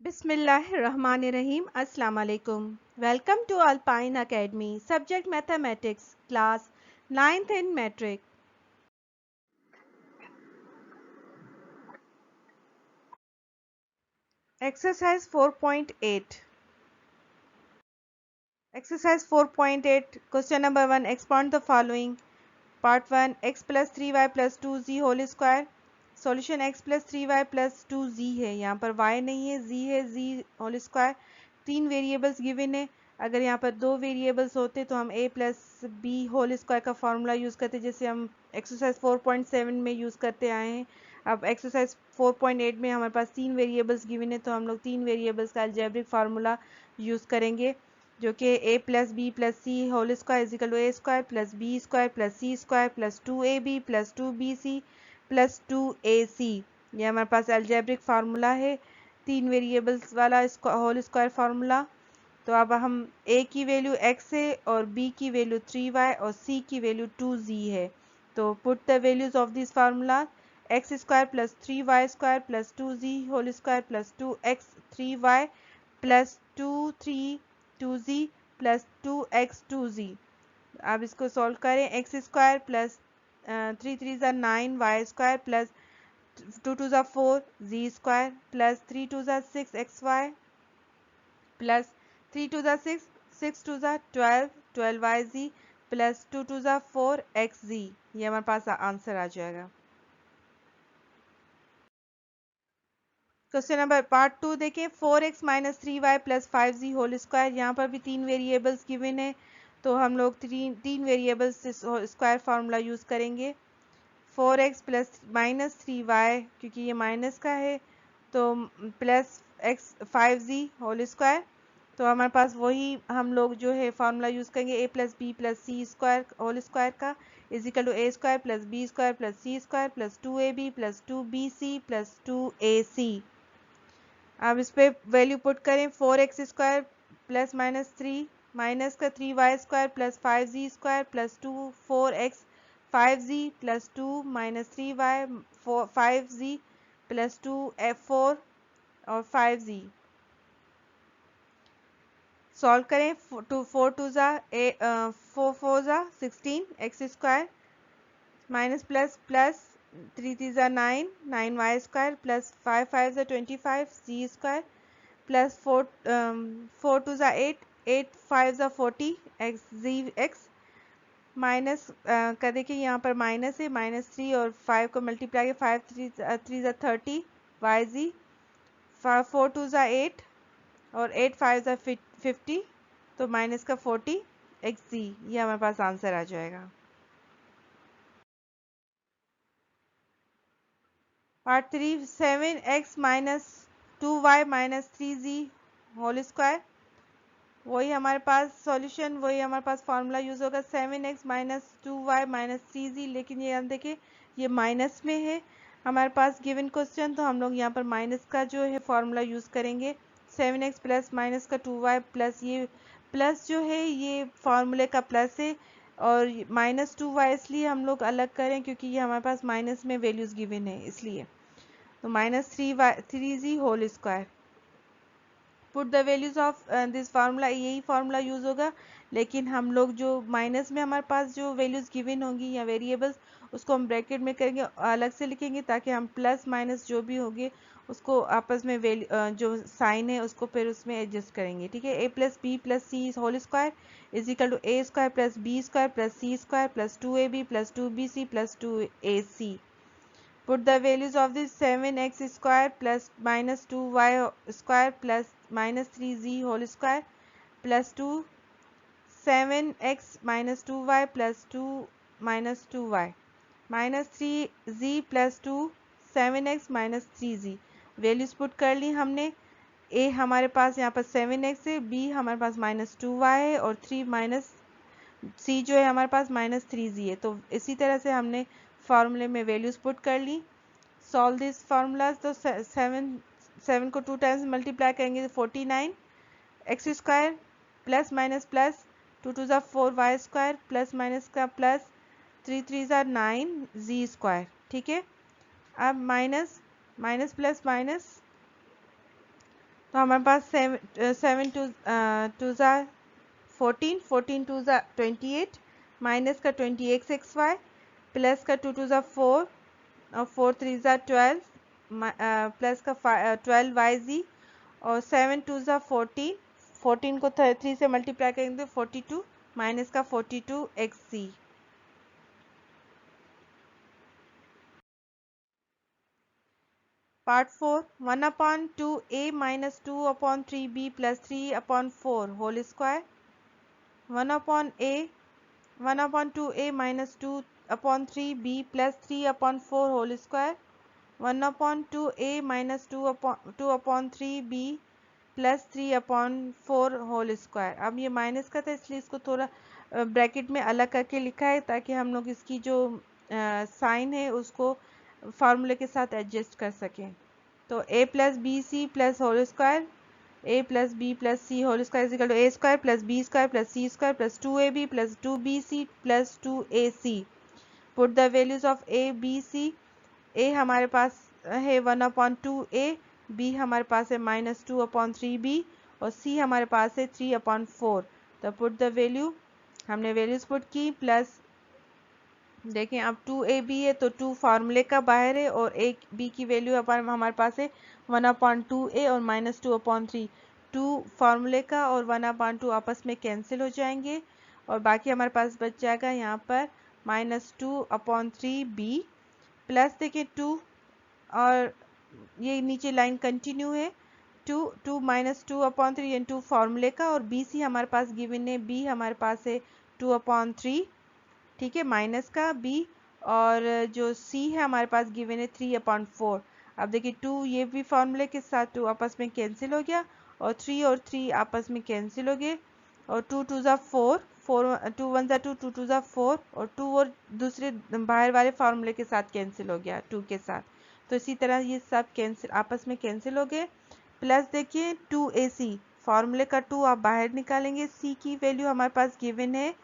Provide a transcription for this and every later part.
बिस्मिल्लाहिर्रहमानिर्रहीम अस्सलाम वालेकुम। Welcome to Alpine Academy. Subject mathematics, class 9th in matric. Exercise 4.8। Exercise 4.8 question number 1, expand the following. Part 1, x plus 3y plus 2z whole square. Solution x plus 3y plus 2z है, यहाँ पर y नहीं है, z है, z whole square. तीन variables given है। अगर यहाँ पर दो वेरिएबल्स होते तो हम a plus B whole square का फॉर्मूला यूज़ करते, जैसे हम एक्सरसाइज 4.7 में यूज़ करते आए हैं। अब एक्सरसाइज 4.8 में हमारे पास तीन वेरिएबल्स गिवन है, तो हम लोग तीन वेरिएबल्स का अलजेब्रिक फार्मूला यूज़ करेंगे, जो कि a plus B plus C whole square is equal to A square plus B square plus C square plus 2ab plus 2bc plus 2ac। ये हमारे पास अलजेब्रिक फार्मूला है, तीन वेरिएबल्स वाला होल स्क्वायर फार्मूला। तो अब हम a की वैल्यू x है और b की वैल्यू 3y और c की वैल्यू 2z है। तो put the values of this formula. X square plus 3y square plus 2z whole square plus 2x 3y plus 2z plus 2x 2z। अब इसको solve करें। X square plus 3 3 9 Y square plus 2 2 4 Z square plus 3 2 6 XY plus 3 2 6 6 2 12 12YZ plus 2 2 4 XZ। ये हमारे पास answer आ जाएगा। Question number part 2 देखें। 4x minus 3y plus 5z whole square. यहाँ पर भी तीन वेरिएबल्स गिवन है, तो हम लोग तीन वेरिएबल्स स्क्वायर फार्मूला यूज़ करेंगे। 4x प्लस माइनस 3y, क्योंकि ये माइनस का है, तो plus x 5z whole square. तो हमारे पास वही हम लोग जो है फार्मूला यूज़ करेंगे, a plus B plus C square whole square का equal to a square plus b square plus c square plus 2ab plus 2bc plus 2ac। अब इस पर वैल्यू पुट करें। 4x square plus minus 3 minus का 3y square plus 5z square plus 4x 5z plus 2 minus 3y 5z plus 2 4 और 5z। Solve करें। 4 2 ज़ा 4 4 ज़ा 16 x square minus plus plus 3 3 ज़ा 9 9y स्क्वायर प्लस 5 5 ज़ा 25 z स्क्वायर प्लस 4 2 ज़ा 8 8 5 ज़ा 40 x minus का देखिए यहाँ पर माइनस है, माइनस 3 और 5 को मल्टीप्लाई 5 3 ज़ा 30 yz 4 2 ज़ा 8 और 8 5 ज़ा 50, तो माइनस का 40 XZ। ये हमारे पास आंसर आ जाएगा। Part 3 7x minus 2y minus 3z whole square. वही हमारे पास सॉल्यूशन, वही हमारे पास फार्मूला यूज़ होगा 7x minus 2y minus 3z। लेकिन ये हम देखें ये माइनस में है हमारे पास गिवन क्वेश्चन, तो हम लोग यहाँ पर माइनस का जो है फार्मूला यूज़ करेंगे। 7x प्लस माइनस का 2y प्लस, ये प्लस जो है ये फार्मूले का प्लस है, और माइनस 2y इसलिए हम लोग अलग करें क्योंकि ये हमारे पास माइनस में वैल्यूज़ गिवन है इसलिए। तो minus 3z whole square. Put the values of this formula, यही फार्मूला यूज़ होगा, लेकिन हम लोग जो माइनस में हमारे पास जो वैल्यूज़ गिवन होंगी या वेरिएबल्स, उसको हम ब्रैकेट में करेंगे, अलग से लिखेंगे, ताकि हम प्लस माइनस जो भी होंगे उसको आपस में जो साइन है उसको फिर उसमें एडजस्ट करेंगे। ठीक है। a plus B plus C whole square is equal to a square plus B square plus C square plus 2ab plus 2bc plus 2ac। Put the values of this 7x square plus minus 2y square plus minus 3z whole square plus 2 7x minus 2y plus 2 minus 2y minus 3z plus 2 7x minus 3z। Values put कर ली हमने। a हमारे पास यहाँ पर 7x है, b हमारे पास minus 2y है और 3 माइनस c जो है हमारे पास माइनस 3z है। तो इसी तरह से हमने फार्मूले में वैल्यूज पुट कर ली। Solve this formulas. तो 7 को 2 टाइम्स मल्टीप्लाई करेंगे तो 49 x square plus minus plus 2 2 ज़ा 4y स्क्वायर प्लस माइनस का प्लस 3 3 ज़ा 9z स्क्वायर। ठीक है। अब माइनस माइनस प्लस माइनस तो हमारे पास 7 14 टू ज़ा 28 माइनस का 20x(xy) प्लस का 2 टू ज़ा 4 और 4 3 ज़ा 12 प्लस का 12y(z) और 7 टू ज़ा 14 14 को 3 से मल्टीप्लाई करेंगे तो 42 माइनस का 42x(z). Part 4 1/2a minus 2/3b plus 3/4 whole square 1/2a minus 2/3b plus 3/4 whole square 1/2a minus 2/3b plus 3/4 whole square. अब ये माइनस का था इसलिए इसको थोड़ा ब्रैकेट में अलग करके लिखा है ताकि हम लोग इसकी जो साइन है उसको फार्मूले के साथ एडजस्ट कर सकें। तो a plus B C plus whole square a plus B plus C whole square is equal to a square plus B square plus C square plus 2ab plus 2bc plus 2ac। Put the values of a b c। a हमारे पास है 1/2a, b हमारे पास है minus 2/3b और c हमारे पास है 3/4। तो पुट द वैल्यू, हमने वैल्यूज पुट की प्लस देखें अब 2ab है तो 2 फार्मूले का बाहर है और a b की वैल्यू हमारे पास है 1/2a और माइनस 2/3। 2 फार्मूले का और 1/2 आपस में कैंसिल हो जाएंगे और बाकी हमारे पास बच जाएगा यहाँ पर माइनस 2/3b प्लस देखिए 2 और ये नीचे लाइन कंटिन्यू है 2 माइनस 2/3 यानी 2 फार्मूले का और बी सी हमारे पास गिवन है b हमारे पास है 2/3 ठीक है माइनस का b और जो c है हमारे पास गिवन है 3/4। अब देखिए 2 ये भी फार्मूले के साथ 2 आपस में कैंसिल हो गया और 3 आपस में कैंसिल हो गए और 2 2 ज़ा 4 2 1 ज़ा 2 2 2 ज़ा 4 और 2 और दूसरे बाहर वाले फार्मूले के साथ कैंसिल हो गया 2 के साथ। तो इसी तरह ये सब कैंसिल आपस में कैंसिल हो गए। प्लस देखिए 2ac फार्मूले का 2 आप बाहर निकालेंगे, c की वैल्यू हमारे पास गिवन है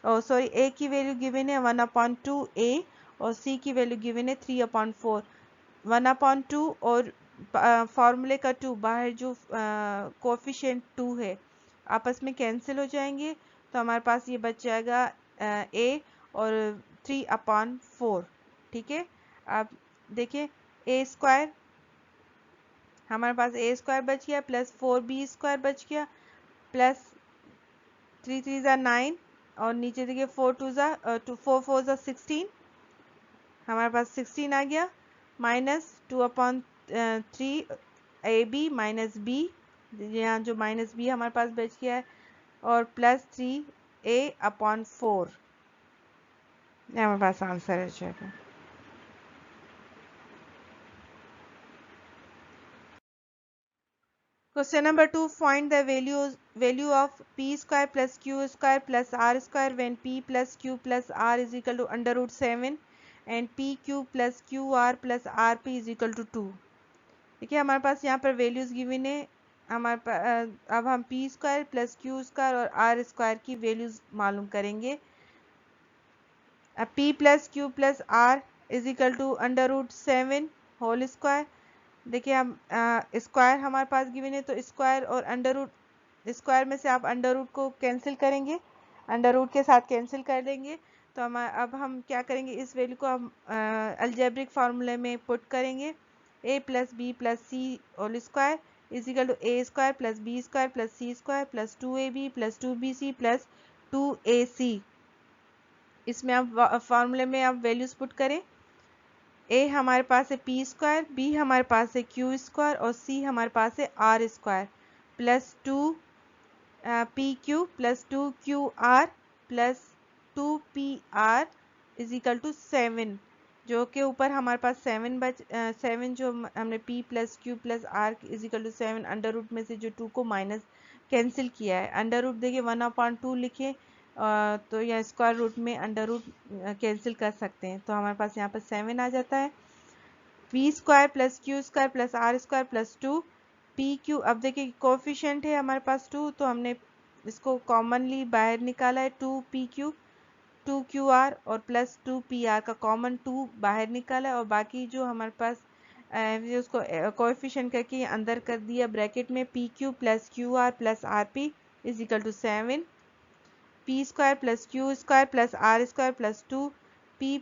सॉरी a की वैल्यू गिवन है 1/2a और c की वैल्यू गिवन है 3/4। 1/2 और फार्मूले का 2 बाहर जो कोफिशिएंट 2 है आपस में कैंसिल हो जाएंगे तो हमारे पास ये बच जाएगा a और 3/4 ठीक है। अब देखिए a स्क्वायर हमारे पास a स्क्वायर बच गया प्लस 4b स्क्वायर बच गया प्लस 3 3 ज़ा 9 और नीचे देखिए 4 2 ज़ा 4 4 ज़ा 16 हमारे पास 16 आ गया minus 2/3 A B minus B यहाँ जो माइनस बी हमारे पास बच गया है और प्लस 3a/4 ये हमारे पास आंसर है जाएगा। Question number 2, find the value of p square plus q square plus r square when p plus q plus r is equal to under root 7 and pq plus qr plus rp is equal to 2। देखिए हमारे पास यहाँ पर values given है हमारे पास अब हम P square plus Q square और आर स्क्वायर की वैल्यूज मालूम करेंगे। अब P plus Q plus are is equal to under root 7 whole square. देखिए हम स्क्वायर हमारे पास गिवन है तो स्क्वायर और अंडर रूट स्क्वायर में से आप अंडर रूट को कैंसिल करेंगे, अंडर रूट के साथ कैंसिल कर देंगे तो हम अब हम क्या करेंगे इस वैल्यू को हम अलजेब्रिक फार्मूले में पुट करेंगे a plus B plus C whole square is equal to a square plus B square plus C square plus 2ab plus 2bc plus 2ac। इसमें आप फार्मूले में आप वैल्यूज पुट करें a हमारे पास है पी स्क्वायर, बी हमारे पास है क्यू स्क्वायर और सी हमारे पास है R square plus 2 P Q plus 2 Q are plus 2 P are is equal to 7 जो के ऊपर हमारे पास 7 जो हमने p plus Q plus are is equal to 7 under root में से जो 2 को माइनस कैंसिल किया है अंडर रूट देखिए 1/2 लिखे तो या स्क्वायर रूट में अंडर रूट कैंसिल कर सकते हैं तो हमारे पास यहाँ पर 7 आ जाता है। P square plus Q square plus are square plus 2 P q. अब देखिए कोफिशिएंट है हमारे पास 2 तो हमने इसको कॉमनली बाहर निकाला है 2 पी क्यू 2 क्यू आर और प्लस 2 पी आर का कॉमन 2 बाहर निकाला है और बाकी जो हमारे पास उसको कोएफिशिएंट करके अंदर कर दिया ब्रैकेट में, p Q plus q are plus r p is equal to 7, p square plus Q square plus are square plus 2, P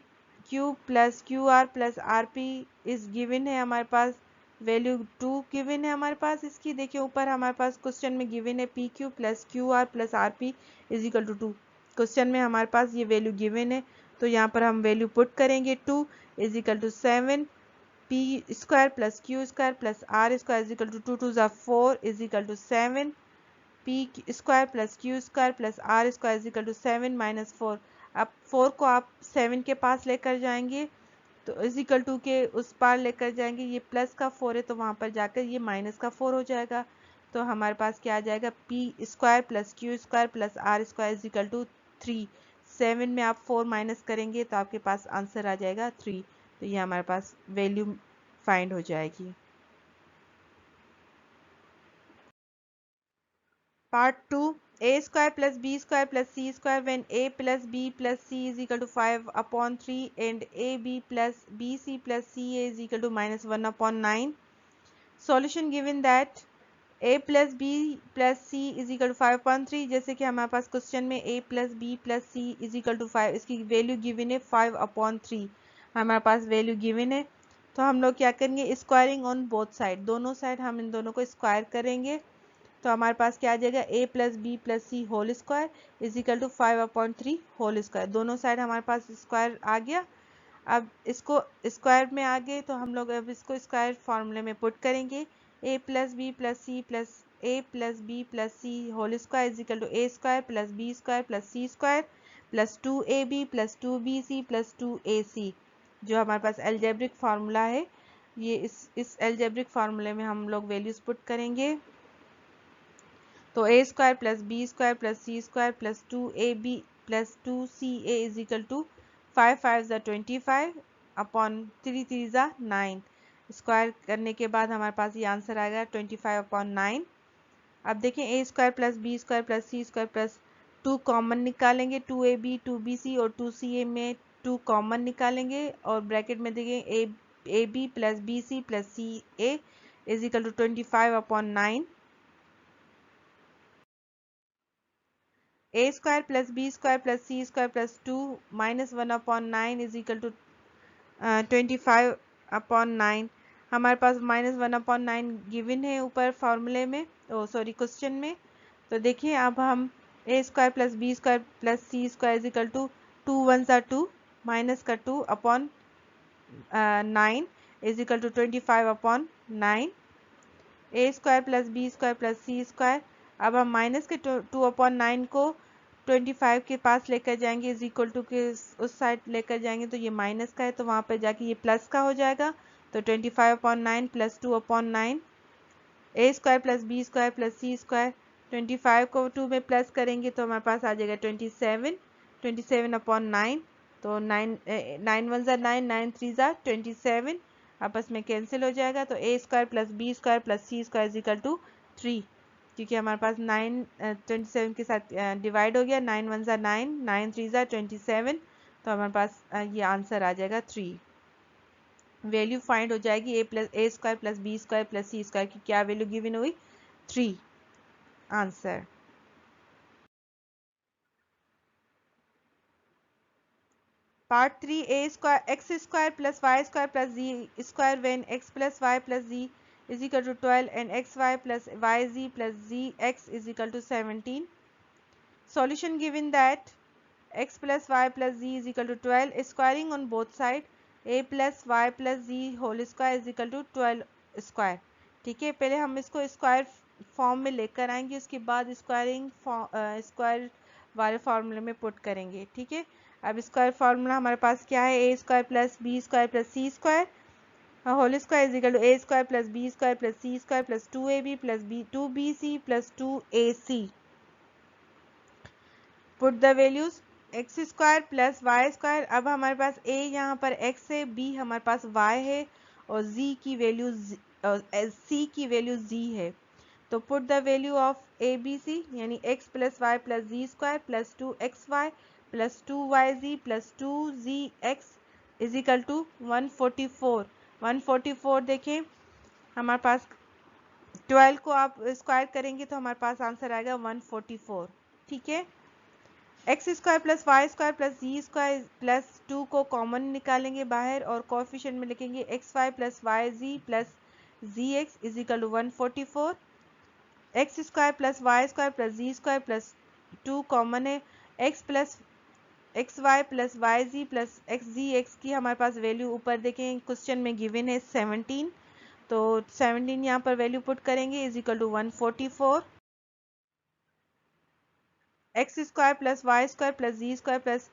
Q plus q are plus r p is given है हमारे पास, value 2 given है हमारे पास इसकी। देखिए ऊपर हमारे पास क्वेश्चन में गिवन है p Q plus q are plus r p is equal to 2, question में हमारे पास ये वैल्यू गिवन है, तो यहाँ पर हम वैल्यू पुट करेंगे 2 is equal to 7, p square plus Q square plus are square is equal to 2 2 ज़ा 4 is equal to 7, p square plus Q square plus are square is equal to 7 minus 4। अब 4 को आप 7 के पास लेकर जाएंगे तो is equal to के उस पार लेकर जाएंगे, ये प्लस का 4 है तो वहाँ पर जाकर ये माइनस का 4 हो जाएगा, तो हमारे पास क्या आ जाएगा, p square plus Q square plus are square is equal to 3। 7 में आप 4 माइनस करेंगे तो आपके पास आंसर आ जाएगा 3, तो ये हमारे पास वैल्यू फाइंड हो जाएगी। Part 2, a square plus b square plus c square when a plus b plus c is equal to 5 upon 3 and ab plus bc plus ca is equal to minus 1 upon 9. Solution given that a plus b plus c is equal to 5 upon 3, जैसे कि हमारे पास question में a plus b plus c is equal to 5, इसकी value given है 5 upon 3, हमारे पास value given है, तो हम लोग क्या करेंगे, स्क्वायरिंग ऑन बोथ साइड, दोनों साइड हम इन दोनों को स्क्वायर करेंगे, तो हमारे पास क्या आ जाएगा, a plus B plus C whole square is equal to 5/3 whole square, दोनों साइड हमारे पास स्क्वायर आ गया। अब इसको स्क्वायर में आ गए तो हम लोग अब इसको स्क्वायर फॉर्मूले में पुट करेंगे, a plus B plus c plus a plus B plus C whole square is equal to a square plus B square plus C square plus 2ab plus 2bc plus 2ac, जो हमारे पास algebraic formula है, ये इस algebraic फार्मूले में हम लोग values put करेंगे, तो a square plus B square plus C square plus 2ab plus 2ca is equal to 5 5 ज़ा 25 अपॉन 3 3 ज़ा 9, स्क्वायर करने के बाद हमारे पास ये आंसर आएगा 25/9। अब देखें a square plus B square plus C square plus 2 common निकालेंगे, 2ab 2bc और 2ca में 2 कॉमन निकालेंगे और ब्रैकेट में देखें ab plus bc plus ca is equal to 25/9, a square plus B square plus C square plus 2 minus 1/9 is equal to 25/9, हमारे पास minus 1/9 given है ऊपर फॉर्मूले में, ओ सॉरी क्वेश्चन में, तो देखिए अब हम a square plus B square plus C square is equal to 2 1 ज़ा 2 माइनस का 2 upon 9 is equal to 25/9, a square plus B square plus C square, अब हम माइनस के 2/9 को 25 के पास लेकर जाएंगे, इज इक्वल टू के उस साइड लेकर जाएंगे तो ये माइनस का है तो वहाँ पर जाके ये प्लस का हो जाएगा, तो 25/9 plus 2/9, a square plus B square plus C square, 25 को 2 में प्लस करेंगे तो हमारे पास आ जाएगा 27 27/9, तो 9 9 1 ज़ा 9 9 3 ज़ा 27, आपस में कैंसिल हो जाएगा, तो a square plus B square plus C square is equal to 3, क्योंकि हमारे पास 9 27 के साथ डिवाइड हो गया, 9 1 ज़ा 9 9 3 ज़ा 27, तो हमारे पास ये आंसर आ जाएगा 3, वैल्यू फाइंड हो जाएगी a square plus B square plus C square की क्या वैल्यू गिवन हुई, 3 answer. Part 3, a square x square plus Y square plus ji square when x plus y plus z is equal to 12 and x Y plus Y ji plus ji x is equal to 17। Solution given that x plus y plus z is equal to 12, squaring on both side a plus y plus z whole square is equal to 12 square. ठीक है, पहले हम इसको square form में लेकर आएंगे, उसके बाद स्क्वायर वाले फॉर्मूले में पुट करेंगे। ठीक है, अब स्क्वायर फार्मूला हमारे पास क्या है, a square plus B square plus C square whole square is equal to a square plus B square plus C square plus 2ab plus 2bc plus 2ac। Put the values, x square plus Y square, अब हमारे पास a यहाँ पर x है, b हमारे पास y है और z की value c की वैल्यू z है, तो put the value of a b c यानी x plus y plus ji square plus 2xy plus 2yz plus 2zx is equal to 144। 144 देखें हमारे पास 12 को आप स्क्वायर करेंगे तो हमारे पास आंसर आएगा 144। ठीक है, X square plus Y square plus जी स्क्वायर प्लस 2 को कॉमन निकालेंगे बाहर और कोएफिशिएंट में लिखेंगे X Y plus Y ji plus ji x is equal to 144। X square plus Y square plus ji square plus 2 common है, X plus X Y plus Y जी plus X Z X की हमारे पास value ऊपर देखें question में given है 17, तो 17 यहाँ पर वैल्यू पुट करेंगे is equal to 144। X square plus Y square plus ji square plus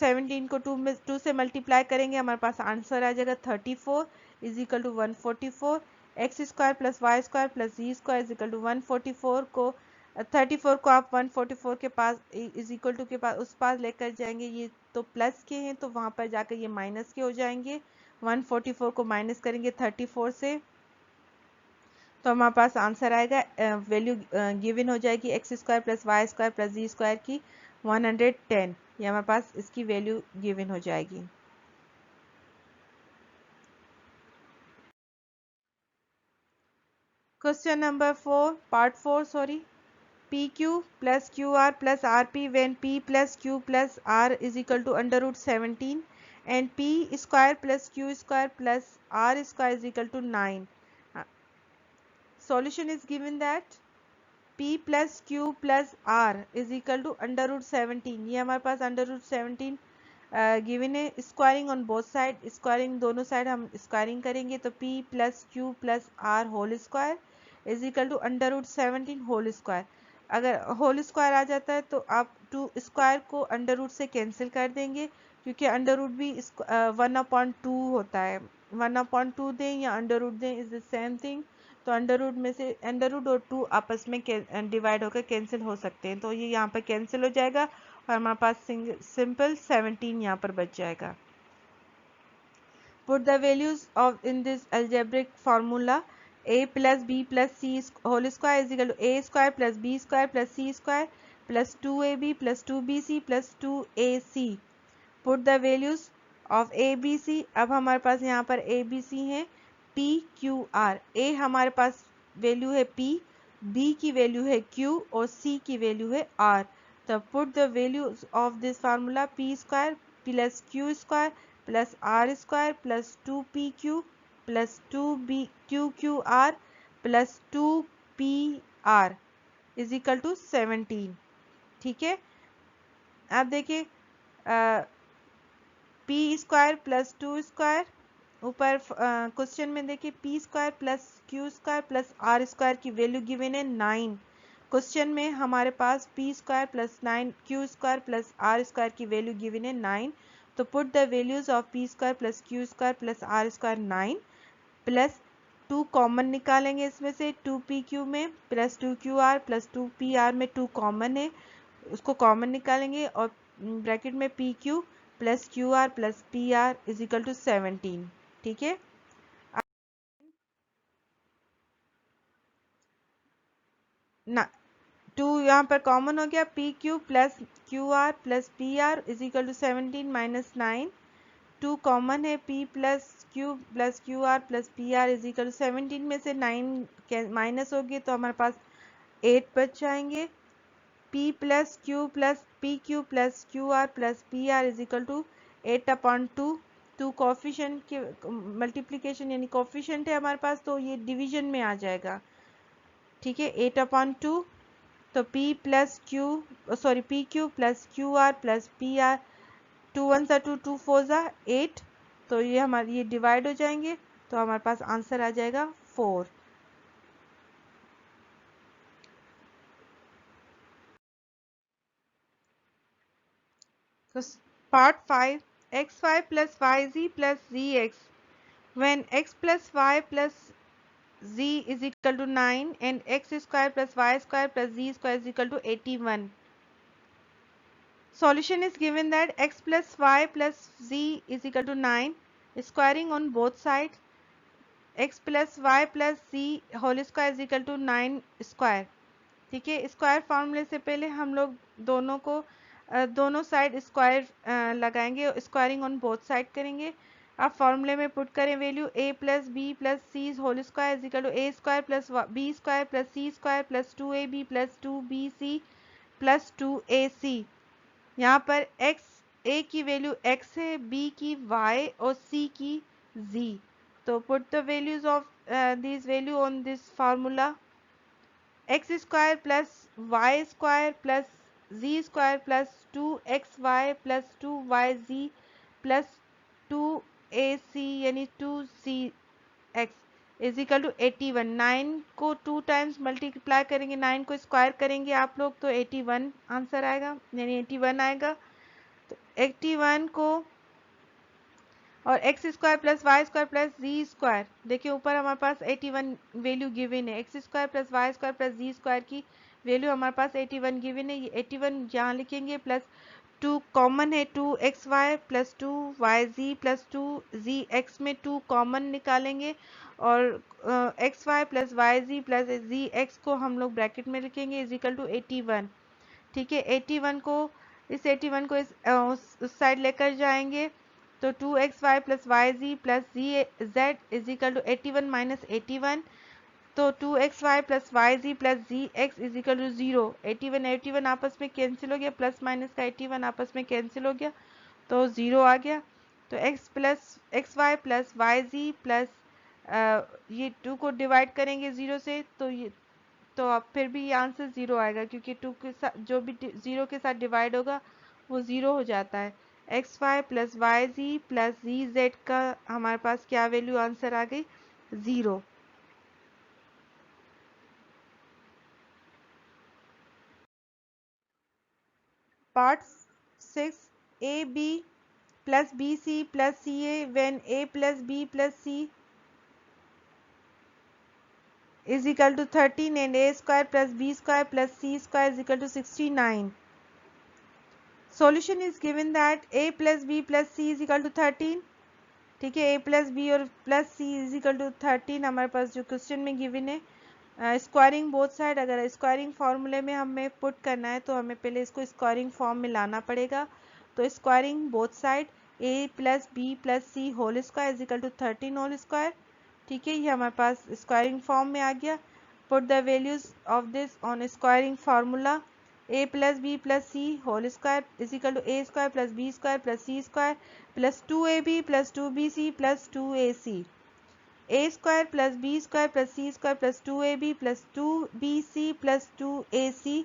17 को 2 से मल्टीप्लाई करेंगे हमारे पास आंसर आ जाएगा 34 is equal to 144। X square plus Y square plus ji square is equal to 144 को 34 को आप 144 के पास इज इक्वल टू के पास उस पास लेकर जाएंगे, ये तो प्लस के हैं तो वहाँ पर जाकर ये माइनस के हो जाएंगे। 144 को माइनस करेंगे 34 से तो हमारे पास आंसर आएगा वैल्यू गिवन हो जाएगी X square plus Y square plus जी स्क्वायर की 110, ये हमारे पास इसकी वैल्यू गिवन हो जाएगी। Question number 4 part 4 sorry, p Q plus q are plus r p when p plus Q plus are is equal to under root 17 and p square plus Q square plus are square is equal to 9। Solution is given that p plus Q plus are is equal to under root 17, ये हमारे पास under root 17 given है। Squaring on both side, squaring दोनों side हम squaring करेंगे तो p plus Q plus r whole square is equal to under root 17 whole square. अगर whole square आ जाता है तो आप 2 स्क्वायर को अंडर रूट से कैंसिल कर देंगे क्योंकि अंडर रूट भी 1/2 होता है। 1/2 दें या अंडर रूट दें इज द सेम थिंग, तो अंडर रूट में से अंडर रूट और 2 आपस में डिवाइड होकर कैंसिल हो सकते हैं, तो ये यहाँ पर कैंसिल हो जाएगा और हमारे पास सिंपल 17 यहाँ पर बच जाएगा। Put the values of in this algebraic formula a plus B plus C whole square is equal to A square plus B square plus C square plus 2ab plus 2bc plus 2ac। Put the values of a b c, अब हमारे पास यहाँ पर ए b सी है p Q R, A हमारे पास value है P, B की value है क्यू और सी की वैल्यू है आर। तो put the values of this formula P square plus Q square plus are square plus 2p Q plus 2b Q Q are plus 2p R is equal to 17। ठीक है, अब देखिए P square plus 2 square ऊपर question में देखिए P square plus Q square plus are square की value given है 9। Question में हमारे पास P square plus 9 Q square plus are square की वैल्यू गिवन है 9, तो put the values of P square plus Q square plus are square 9 plus 2 common निकालेंगे इसमें से 2p क्यू में प्लस 2qr प्लस 2pr में 2 कॉमन है उसको कॉमन निकालेंगे और ब्रैकेट में p Q plus q are plus p are is equal to 17। ठीक है, ना 2 यहाँ पर कॉमन हो गया, p Q plus q are plus p are is equal to 17 minus 9, 2 common है p plus q are plus p are is equal to 17 में से 9 माइनस होगी तो हमारे पास 8 बच जाएंगे। p plus Q plus q are plus p are is equal to 8/2, 2 coefficient के multiplication यानी कोफिशिएंट है हमारे पास तो ये डिवीजन में आ जाएगा। ठीक है, 8/2 तो p Q plus q are plus p are 2 1 2 2 4 8, तो ये हमारे ये डिवाइड हो जाएंगे तो हमारे पास आंसर आ जाएगा 4। तो part 5 x Y plus Y ji plus ji x when x plus y plus z is equal to 9 and x square plus y square plus z square is equal to 81. Solution is given that x plus y plus z is equal to 9. Squaring on both sides, x plus y plus z whole square is equal to 9 square. ठीक है, square फार्मूले से पहले हम लोग दोनों side square लगाएंगे, squaring on both side करेंगे। अब फॉर्मूले में पुट करें value a plus B plus C whole square is equal to a square plus B square plus C square plus 2ab plus 2bc plus 2ac। यहाँ पर x a की value x है, b की y और c की z। तो put the values of this value on this formula. x square plus y square plus z square plus 2xy plus 2yz plus 2ac यानी 2cx is equal to 81। 9 को 2 times multiply करेंगे, 9 को square करेंगे आप लोग तो 81 answer आएगा, यानी 81 आएगा। तो 81 को और X square plus Y square plus जी स्क्वायर, देखिए ऊपर हमारे पास 81 वैल्यू गिवन है। X square plus Y square plus जी स्क्वायर की वैल्यू हमारे पास 81 गिवन है। ये 81 यहाँ लिखेंगे, प्लस 2 कॉमन है, 2xy plus 2yz plus 2zx में 2 कॉमन निकालेंगे और xy plus yz plus zx को हम लोग ब्रैकेट में लिखेंगे इज इक्वल टू 81। ठीक है, 81 को इस 81 को उस साइड लेकर जाएंगे तो 2xy plus yz plus z is equal to 81 minus 81। तो 2xy plus yz plus zx is equal to 0। 81 81 आपस में कैंसिल हो गया, प्लस माइनस का 81 आपस में कैंसिल हो गया तो 0 आ गया। तो x plus xy plus yz plus ये 2 को डिवाइड करेंगे 0 से तो अब फिर भी ये आंसर 0 आएगा, क्योंकि 2 के साथ जो भी 0 के साथ डिवाइड होगा वो 0 हो जाता है। एक्स वाई प्लस वाई जी प्लस जी जेड का हमारे पास क्या वैल्यू आंसर आ गई, 0। Part 6, a b plus B C plus c a when a plus B plus c is equal to 13 and a square plus b square plus c square is equal to 69. Solution is given that a plus b plus c is equal to 13। ठीक है, a plus b और plus c is equal to 13 हमारे पास जो question में given है। Squaring both side, अगर squaring फॉर्मूले में हमें पुट करना है तो हमें पहले इसको स्क्वायरिंग फॉर्म में लाना पड़ेगा। तो squaring both side a plus B plus C whole square is equal to 13 whole square. ठीक है, ये हमारे पास स्क्वायरिंग फॉर्म में आ गया। Put the values of this on squaring formula. a plus B plus C whole square is equal to a square plus B square plus C square plus 2ab plus 2bc plus 2ac। a square plus B square plus C square plus 2ab plus 2bc plus 2ac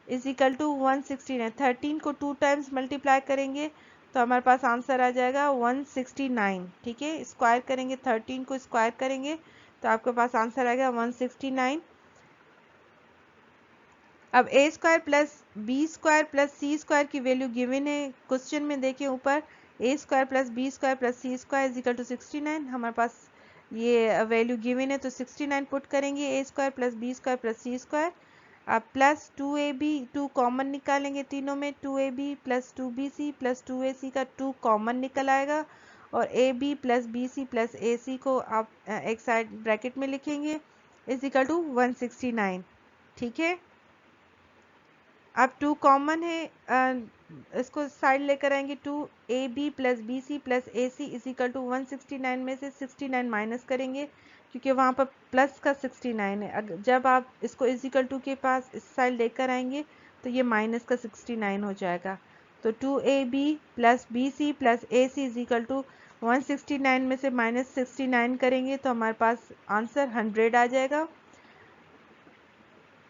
is equal to 169। 13 को 2 times multiply करेंगे तो हमारे पास answer आ जाएगा 169। ठीक है, square करेंगे, 13 को स्क्वायर करेंगे तो आपके पास आंसर आएगा 169। अब A square plus B square plus C square की वैल्यू गिवन है क्वेश्चन में, देखिए ऊपर A square plus B square plus C square is equal to 69। हमारे पास ये वैल्यू गिवन है तो 69 पुट करेंगे, a square plus B square plus C square. अब प्लस 2ab 2 कॉमन निकालेंगे तीनों में, 2ab plus 2bc plus 2ac का 2 कॉमन निकल आएगा और ab plus bc plus ac को आप एक साइड ब्रैकेट में लिखेंगे इज इक्वल टू 169। ठीक है, अब 2 कॉमन है, इसको साइड लेकर आएंगे, 2ab plus B C plus a c is equal to 169 में से 69 माइनस करेंगे क्योंकि वहाँ पर प्लस का 69 है। अगर जब आप इसको इज इक्वल टू के पास इस साइड लेकर आएंगे तो ये माइनस का 69 हो जाएगा। तो 2ab plus B C plus a c is equal to 169 में से माइनस 69 करेंगे तो हमारे पास आंसर 100 आ जाएगा।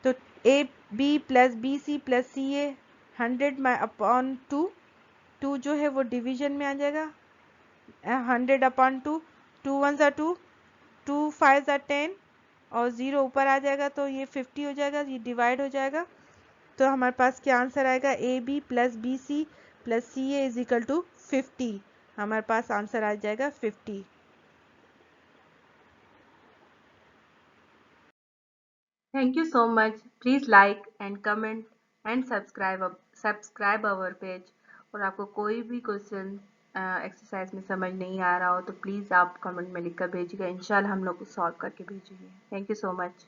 तो a b plus B C plus c a 100 upon 2 जो है वो डिवीजन में आ जाएगा, 100 अपॉन 2, 2 1 ज़ा 2, 2 5 ज़ा 10 और 0 ऊपर आ जाएगा तो ये 50 हो जाएगा, ये डिवाइड हो जाएगा। तो हमारे पास क्या आंसर आएगा, a b plus B C plus c a is equal to 50। हमारे पास आंसर आ जाएगा 50। Thank you so much. Please like and comment and subscribe our page. और आपको कोई भी क्वेश्चन एक्सरसाइज में समझ नहीं आ रहा हो तो प्लीज़ आप कमेंट में लिखकर भेजिएगा, इंशाल्लाह हम लोग सॉल्व करके भेजेंगे। Thank you so much.